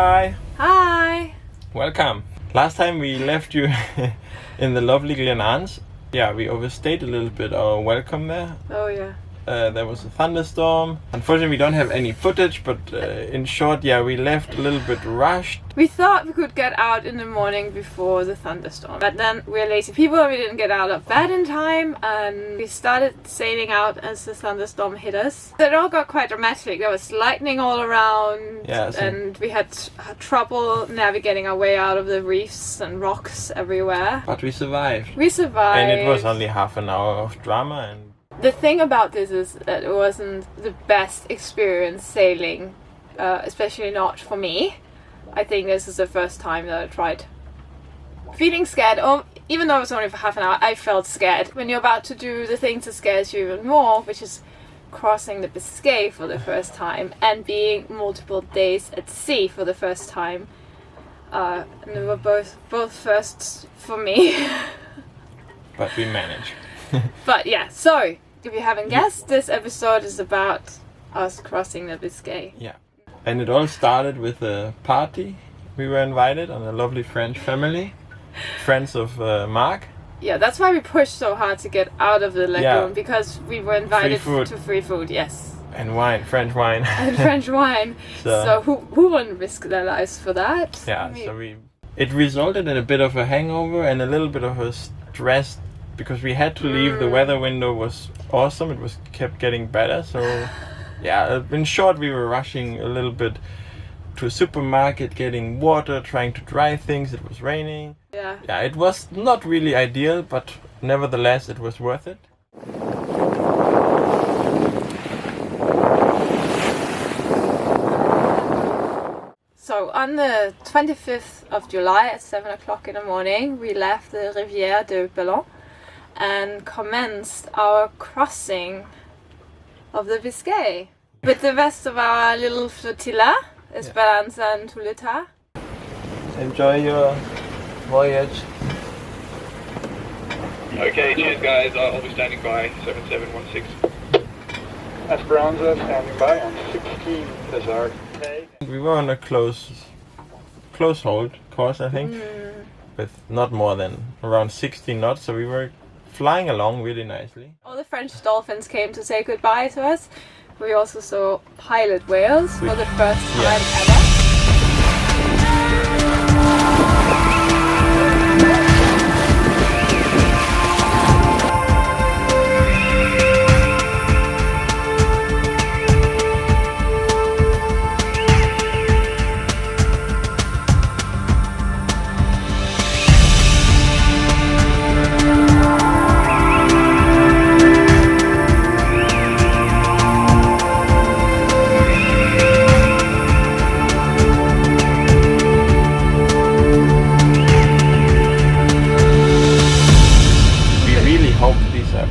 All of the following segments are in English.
Hi! Hi! Welcome! Last time we left you in the lovely Glenans. Yeah, we overstayed a little bit our welcome there. Oh yeah. There was a thunderstorm. Unfortunately, we don't have any footage, but in short, yeah, we left a little bit rushed. We thought we could get out in the morning before the thunderstorm, but then we're lazy people and we didn't get out of bed in time, and we started sailing out as the thunderstorm hit us. It all got quite dramatic. There was lightning all around, and we had trouble navigating our way out of the reefs and rocks everywhere. But we survived. We survived. And it was only half an hour of drama. And the thing about this is that it wasn't the best experience sailing, especially not for me. I think this is the first time that I tried feeling scared, or even though it was only for half an hour, I felt scared. When you're about to do the thing that scares you even more, which is crossing the Biscay for the first time and being multiple days at sea for the first time. And they were both firsts for me. But we managed. But yeah, so if you haven't guessed, this episode is about us crossing the Biscay. Yeah. And it all started with a party. We were invited on a lovely French family. Friends of Mark. Yeah, that's why we pushed so hard to get out of the lagoon, because we were invited to free food, yes. And wine, French wine. And French wine. So who wouldn't risk their lives for that? Yeah, it resulted in a bit of a hangover and a little bit of a stress, because we had to leave. The weather window was awesome. It was kept getting better. So yeah, in short, we were rushing a little bit to a supermarket, getting water, trying to dry things. It was raining. Yeah, it was not really ideal, but nevertheless, it was worth it. So on the 25th of July at 7 o'clock in the morning, we left the Rivière de Bellon and commenced our crossing of the Biscay with the rest of our little flotilla, Esperanza and Tulita. Enjoy your voyage. Okay, cheers guys, I'll be standing by 7716. Esperanza standing by on 16 Hazard. We were on a close hold course, I think, with not more than around 60 knots, so we were flying along really nicely. All the French dolphins came to say goodbye to us. We also saw pilot whales for the first time ever.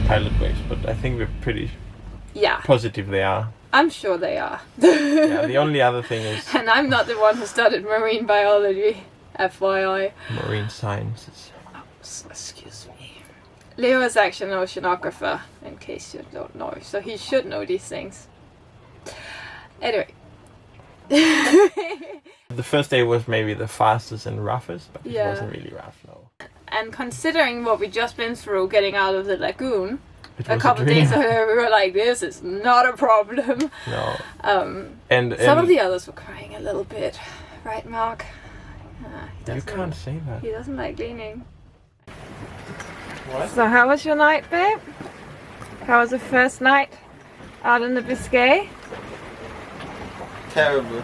Pilot waves, but I think we're pretty positive they are. I'm sure they are. Yeah, the only other thing is... And I'm not the one who studied marine biology, FYI. Marine sciences. Oh, excuse me. Leo is actually an oceanographer, in case you don't know, so he should know these things. Anyway. The first day was maybe the fastest and roughest, but it wasn't really rough, no. And considering what we'd just been through getting out of the lagoon, a couple of days ago, we were like, this is not a problem. No. And some of the others were crying a little bit. Right, Mark? You can't say that. He doesn't like leaning. What? So how was your night, babe? How was the first night out in the Biscay? Terrible.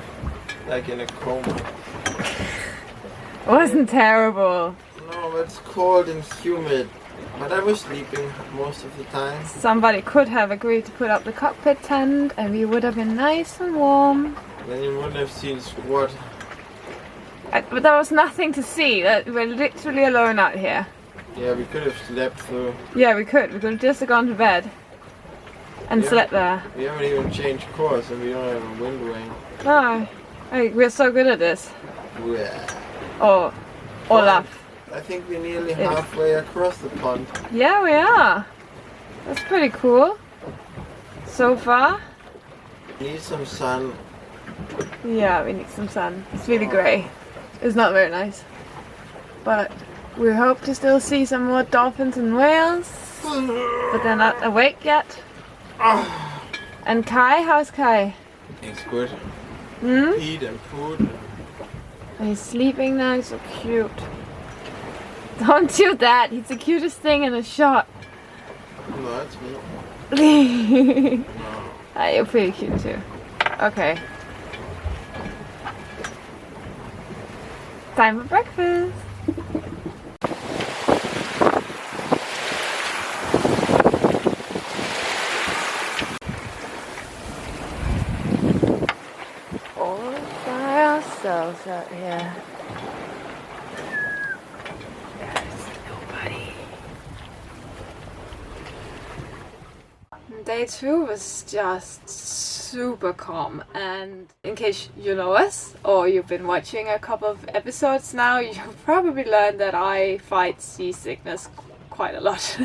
Like in a coma. Wasn't terrible. No, it's cold and humid. But I was sleeping most of the time. Somebody could have agreed to put up the cockpit tent and we would have been nice and warm. Then you wouldn't have seen squat. But there was nothing to see. We're literally alone out here. Yeah, we could have slept through. Yeah, we could. We could have just gone to bed and slept there. We haven't even changed course and we don't have a wind wing. No. We're so good at this. Yeah. Or Olaf. I think we're nearly halfway across the pond. Yeah, we are. That's pretty cool. So far. Need some sun. Yeah, we need some sun. It's really grey. It's not very nice. But we hope to still see some more dolphins and whales. But they're not awake yet. And Kai, how's Kai? It's good. Eat and food. He's sleeping now, he's so cute. Don't do that, he's the cutest thing in the shot. No, that's me. You're pretty cute too. Okay. Time for breakfast. All by ourselves out here. There's nobody. Day 2 was just super calm, and in case you know us or you've been watching a couple of episodes now, you've probably learned that I fight seasickness quite a lot.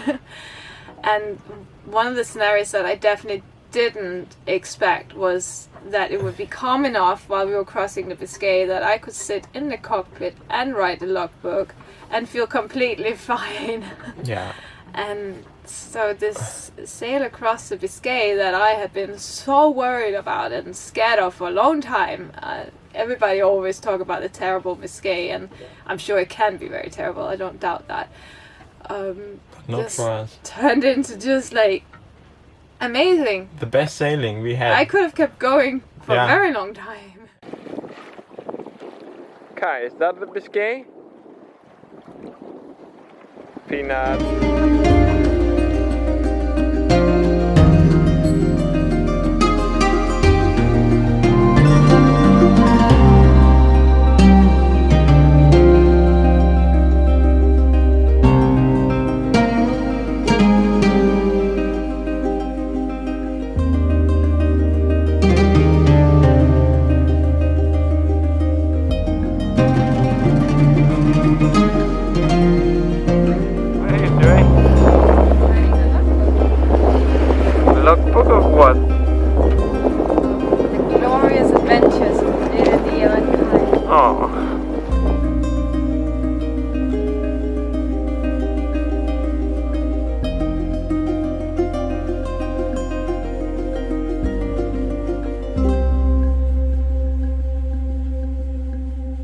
And one of the scenarios that I definitely didn't expect was that it would be calm enough while we were crossing the Biscay that I could sit in the cockpit and write the logbook and feel completely fine. Yeah. And so this sail across the Biscay that I had been so worried about and scared of for a long time. Everybody always talk about the terrible Biscay, and I'm sure it can be very terrible. I don't doubt that. Not for us. Turned into just like amazing. The best sailing we had. I could have kept going for a very long time. Kai, is that the Biscay? Peanut. Logbook of what? The glorious adventures of the and Kai. Oh.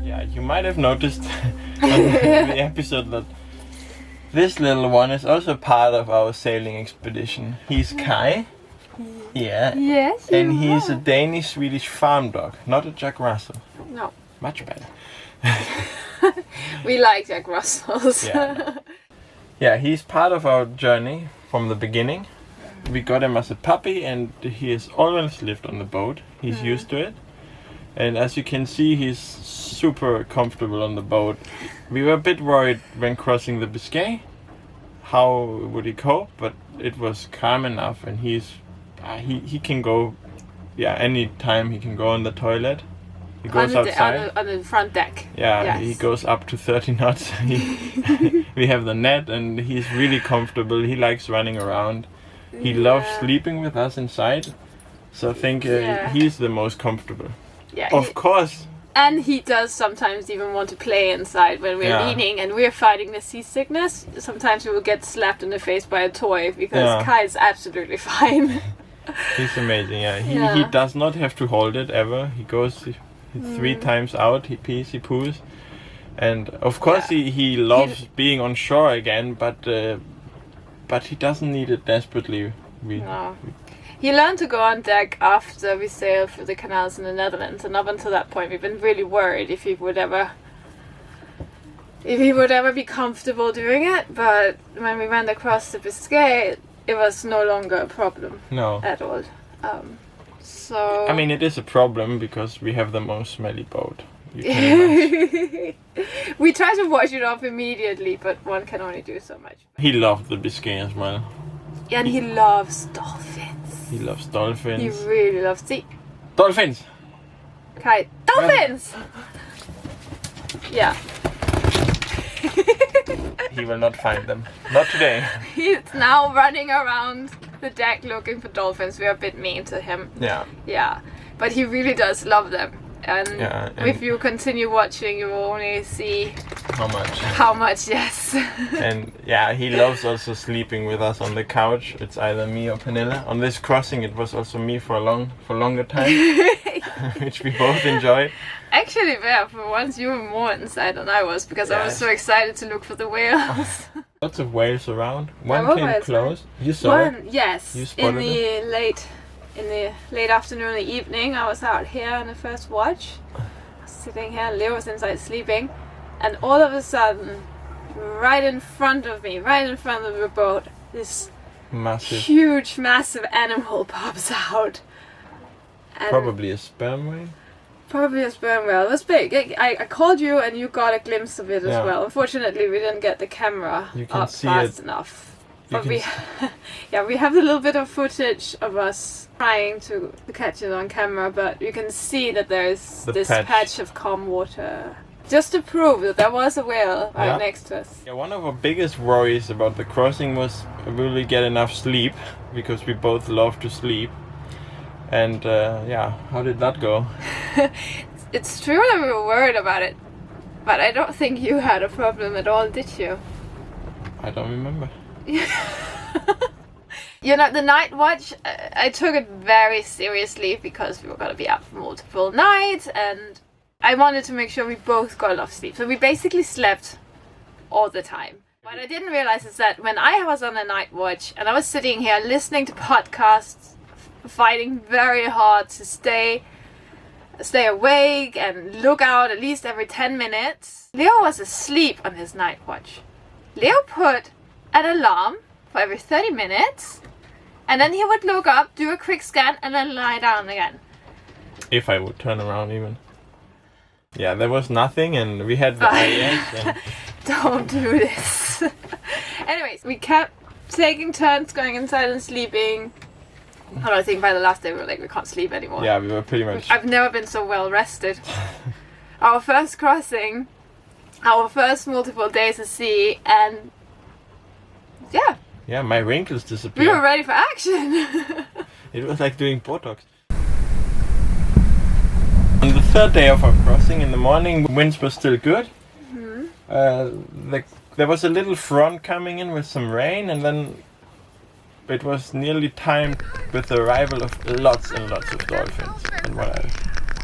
Yeah, you might have noticed on the episode that this little one is also part of our sailing expedition. He's Kai. Yeah. Yes. And he's a Danish-Swedish farm dog, not a Jack Russell. No. Much better. We like Jack Russells. Yeah. Yeah, he's part of our journey from the beginning. We got him as a puppy and he has always lived on the boat. He's used to it. And as you can see, he's super comfortable on the boat. We were a bit worried when crossing the Biscay. How would he cope? But it was calm enough, and he can go, any time he can go on the toilet. He goes outside. On the front deck. Yeah, yes. He goes up to 30 knots. We have the net, and he's really comfortable. He likes running around. He loves sleeping with us inside. So I think he's the most comfortable. Yeah, of course. And he does sometimes even want to play inside when we're leaning and we're fighting the seasickness. Sometimes we will get slapped in the face by a toy because Kai is absolutely fine. He's amazing, He does not have to hold it ever. He goes 3 times out, he pees, he poos. And of course he loves being on shore again, but he doesn't need it desperately. He learned to go on deck after we sailed through the canals in the Netherlands, and up until that point we've been really worried if he would ever be comfortable doing it. But when we went across the Biscay, it was no longer a problem at all. So I mean, it is a problem because we have the most smelly boat. You can we try to wash it off immediately, but one can only do so much. He loved the Biscay as well. And he loves dolphins. He loves dolphins. He really loves dolphins. Kai, dolphins. Yeah. He will not find them. Not today. He's now running around the deck looking for dolphins. We are a bit mean to him. Yeah. Yeah. But he really does love them. and if you continue watching, you will only see how much. Yes. And yeah, he loves also sleeping with us on the couch. It's either me or Pernilla. On this crossing, it was also me for longer time, which we both enjoyed. Actually, yeah, for once you were more inside than I was, because I was so excited to look for the whales. Lots of whales around. One came close. You saw it? Yes. You spotted In the late afternoon or evening, I was out here on the first watch, sitting here. Leo was inside sleeping, and all of a sudden, right in front of me, right in front of the boat, this huge, massive animal pops out. And probably a sperm whale. Probably a sperm whale. It was big. I called you and you got a glimpse of it as well. Unfortunately, we didn't get the camera up fast enough. But we have a little bit of footage of us trying to catch it on camera, but you can see that there's this patch of calm water. Just to prove that there was a whale right next to us. Yeah, one of our biggest worries about the crossing was will we get enough sleep, because we both love to sleep. And how did that go? It's true that we were worried about it, but I don't think you had a problem at all, did you? I don't remember. You know, the night watch, I took it very seriously because we were going to be up for multiple nights, and I wanted to make sure we both got enough sleep. So we basically slept all the time. What I didn't realize is that when I was on a night watch and I was sitting here listening to podcasts, fighting very hard to stay awake and look out at least every 10 minutes, Leo was asleep on his night watch. Leo put an alarm for every 30 minutes, and then he would look up, do a quick scan, and then lie down again. If I would turn around even. Yeah, there was nothing, and we had the IS. And don't do this. Anyways, we kept taking turns going inside and sleeping. And I think by the last day we were like, we can't sleep anymore. Yeah, we were pretty much... I've never been so well rested. Our first crossing, our first multiple days at sea, and yeah, my wrinkles disappeared. We were ready for action. It was like doing Botox. On the third day of our crossing in the morning, winds were still good. Mm-hmm. There was a little front coming in with some rain, and then it was nearly timed with the arrival of lots and lots of dolphins and what else.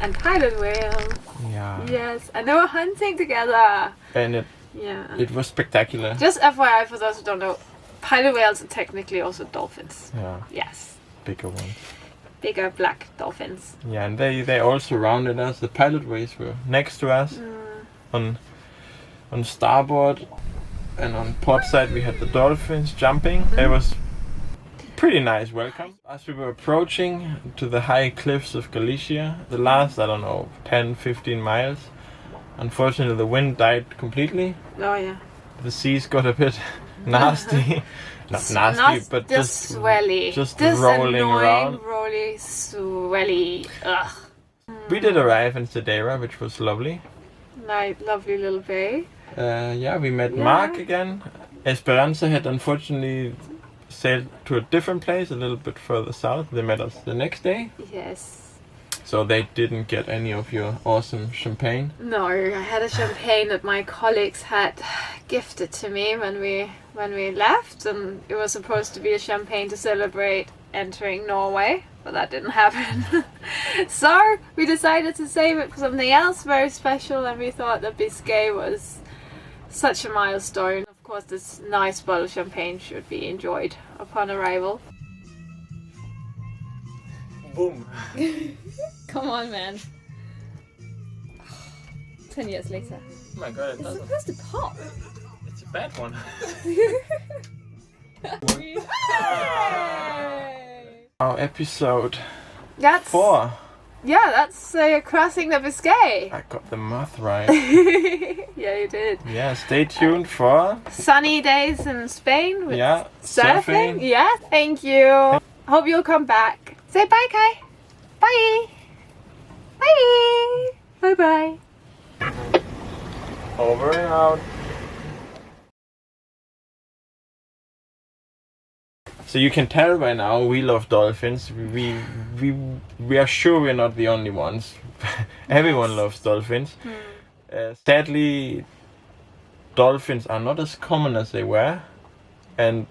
And pilot whales. Yeah. Yes, and they were hunting together. And it was spectacular. Just FYI for those who don't know, pilot whales are technically also dolphins. Yeah. Yes. Bigger ones. Bigger black dolphins. Yeah, and they all surrounded us. The pilot whales were next to us on starboard, and on port side we had the dolphins jumping. It was pretty nice welcome. As we were approaching to the high cliffs of Galicia, the last, 10-15 miles, unfortunately the wind died completely. Oh yeah. The seas got a bit nasty. Not nasty, but just swelly. Just this rolling around. Rolly, swelly. Ugh. We did arrive in Sedeira, which was lovely. Lovely little bay. We met Mark again. Esperanza had unfortunately sailed to a different place, a little bit further south. They met us the next day. Yes. So they didn't get any of your awesome champagne? No, I had a champagne that my colleagues had gifted to me when we left, and it was supposed to be a champagne to celebrate entering Norway, but that didn't happen. So we decided to save it for something else very special, and we thought that Biscay was such a milestone. Of course, this nice bottle of champagne should be enjoyed upon arrival. Boom. Come on, man. 10 years later. Oh my god, it's supposed to pop. It's a bad one. Our episode 4. Yeah, that's crossing the Biscay. I got the math right. Yeah, you did. Yeah, stay tuned for sunny days in Spain with surfing. Yeah, thank you. Hope you'll come back. Say bye, Kai. Bye. Bye. Bye-bye. Over and out. So you can tell by now we love dolphins. We are sure we're not the only ones. Everyone loves dolphins. Sadly, dolphins are not as common as they were, and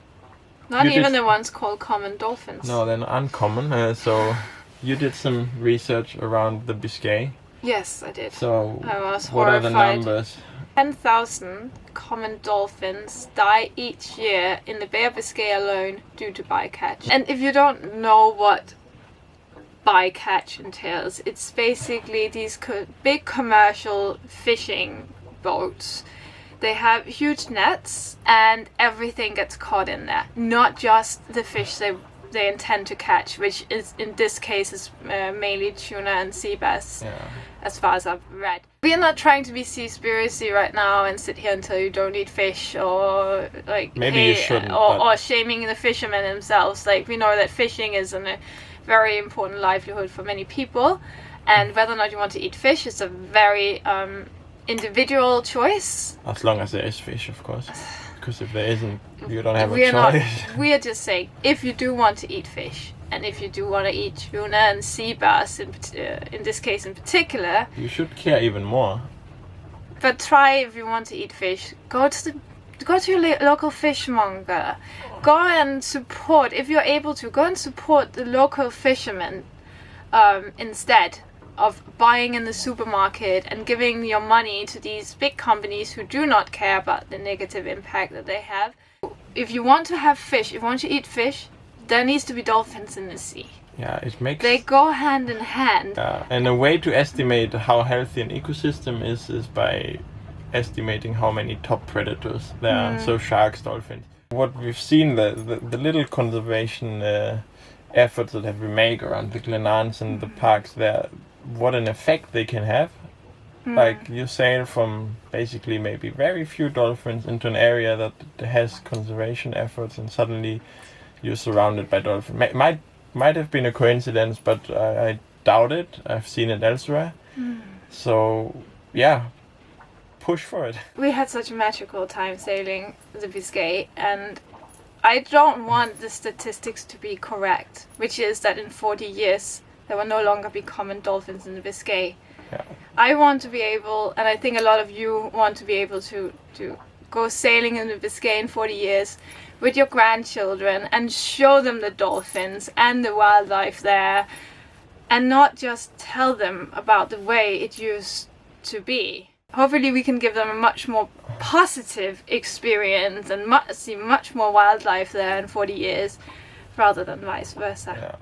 Not you even did- the ones called common dolphins. no, they're uncommon. So you did some research around the Biscay. Yes, I did. So I was what are the horrified. numbers? 10,000 common dolphins die each year in the Bay of Biscay alone due to bycatch. And if you don't know what bycatch entails, it's basically these big commercial fishing boats. They have huge nets and everything gets caught in there. Not just the fish they intend to catch, which is in this case is mainly tuna and sea bass. Yeah. As far as I've read. We are not trying to be seaspiracy right now and sit here and tell you don't eat fish or like Maybe you shouldn't, or shaming the fishermen themselves. Like, we know that fishing is a very important livelihood for many people, and whether or not you want to eat fish is a very individual choice. As long as there is fish, of course. Because if there isn't, you don't have a We are choice. we are just saying, if you do want to eat fish, and if you do want to eat tuna and sea bass in this case in particular, You should care even more. but try, if you want to eat fish, go to your local fishmonger. Go and support, if you're able to, go and support the local fishermen instead of buying in the supermarket and giving your money to these big companies who do not care about the negative impact that they have. If you want to have fish, if you want to eat fish, there needs to be dolphins in the sea. Yeah, it makes. They go hand in hand. And a way to estimate how healthy an ecosystem is by estimating how many top predators there are. So sharks, dolphins. What we've seen, the little conservation efforts that we make around the glenans and the parks there, what an effect they can have. Like, you sail from basically maybe very few dolphins into an area that has conservation efforts, and suddenly you're surrounded by dolphins. Might have been a coincidence, but I doubt it. I've seen it elsewhere. So yeah, push for it. We had such a magical time sailing the Biscay, and I don't want the statistics to be correct, which is that in 40 years there will no longer be common dolphins in the Biscay. Yeah. I want to be able, and I think a lot of you want to be able to go sailing in the Biscay in 40 years with your grandchildren and show them the dolphins and the wildlife there, and not just tell them about the way it used to be. Hopefully we can give them a much more positive experience and see much more wildlife there in 40 years rather than vice versa. Yeah.